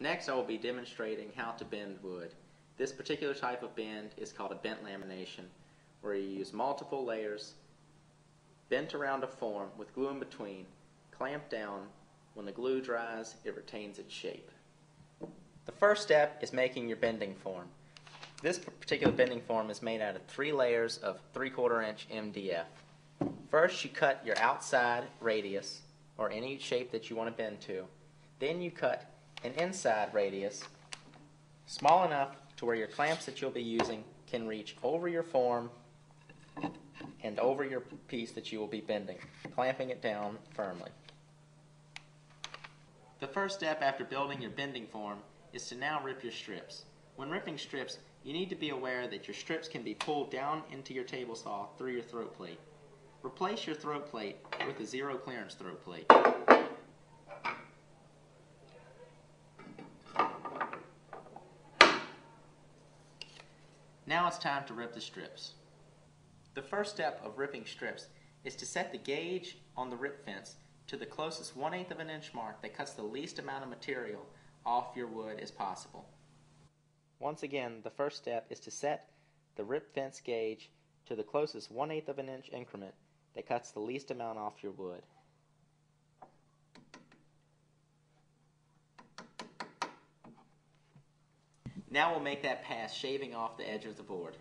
Next, I will be demonstrating how to bend wood. This particular type of bend is called a bent lamination, where you use multiple layers bent around a form with glue in between, clamp down. When the glue dries, it retains its shape. The first step is making your bending form. This particular bending form is made out of 3 layers of 3/4 inch MDF. First, you cut your outside radius, or any shape that you want to bend to. Then you cut an inside radius, small enough to where your clamps that you'll be using can reach over your form and over your piece that you will be bending, clamping it down firmly. The first step after building your bending form is to now rip your strips. When ripping strips, you need to be aware that your strips can be pulled down into your table saw through your throat plate. Replace your throat plate with a zero clearance throat plate. Now it's time to rip the strips. The first step of ripping strips is to set the gauge on the rip fence to the closest 1/8 of an inch mark that cuts the least amount of material off your wood as possible. Once again, the first step is to set the rip fence gauge to the closest 1/8 of an inch increment that cuts the least amount off your wood. Now we'll make that pass shaving off the edge of the board.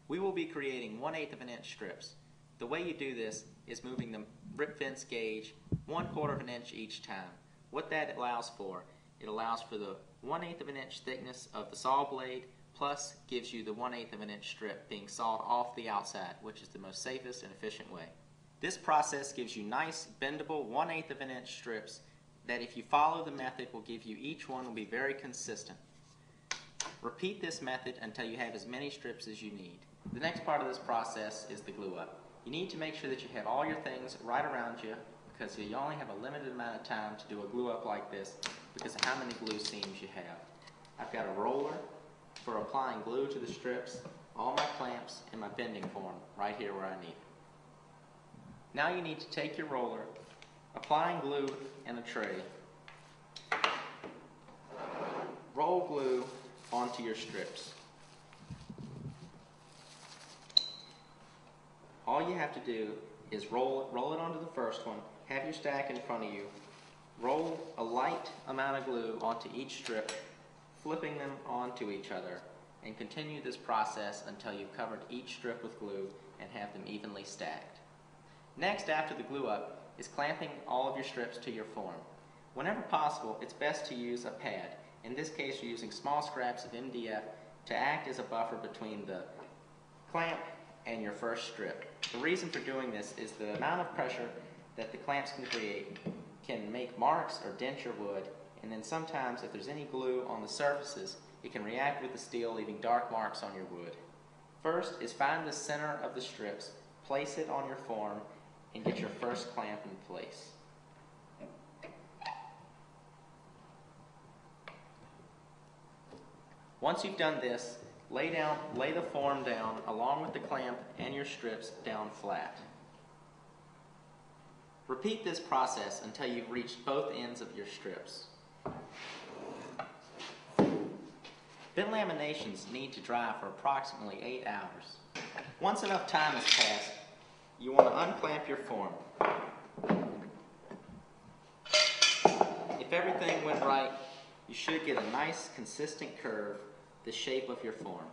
We will be creating 1/8 of an inch strips. The way you do this is moving the rip fence gauge 1/4 of an inch each time. What that allows for, it allows for the 1/8 of an inch thickness of the saw blade, plus gives you the 1/8 of an inch strip being sawed off the outside, which is the most safest and efficient way. This process gives you nice, bendable 1/8 of an inch strips that, if you follow the method, will give you, each one will be very consistent. Repeat this method until you have as many strips as you need. The next part of this process is the glue up. You need to make sure that you have all your things right around you, because you only have a limited amount of time to do a glue up like this because of how many glue seams you have. I've got a roller for applying glue to the strips, all my clamps, and my bending form right here where I need it. Now you need to take your roller, applying glue in a tray, roll glue onto your strips. All you have to do is roll it onto the first one, have your stack in front of you, roll a light amount of glue onto each strip, flipping them onto each other, and continue this process until you've covered each strip with glue and have them evenly stacked. Next, after the glue up, is clamping all of your strips to your form. Whenever possible, it's best to use a pad. In this case, you're using small scraps of MDF to act as a buffer between the clamp and your first strip. The reason for doing this is the amount of pressure that the clamps can create can make marks or dent your wood, and then sometimes if there's any glue on the surfaces, it can react with the steel, leaving dark marks on your wood. First is find the center of the strips, place it on your form, and get your first clamp in place. Once you've done this, lay the form down along with the clamp and your strips down flat. Repeat this process until you've reached both ends of your strips. Bent laminations need to dry for approximately 8 hours. Once enough time has passed, you want to unclamp your form. If everything went right, you should get a nice consistent curve, the shape of your form.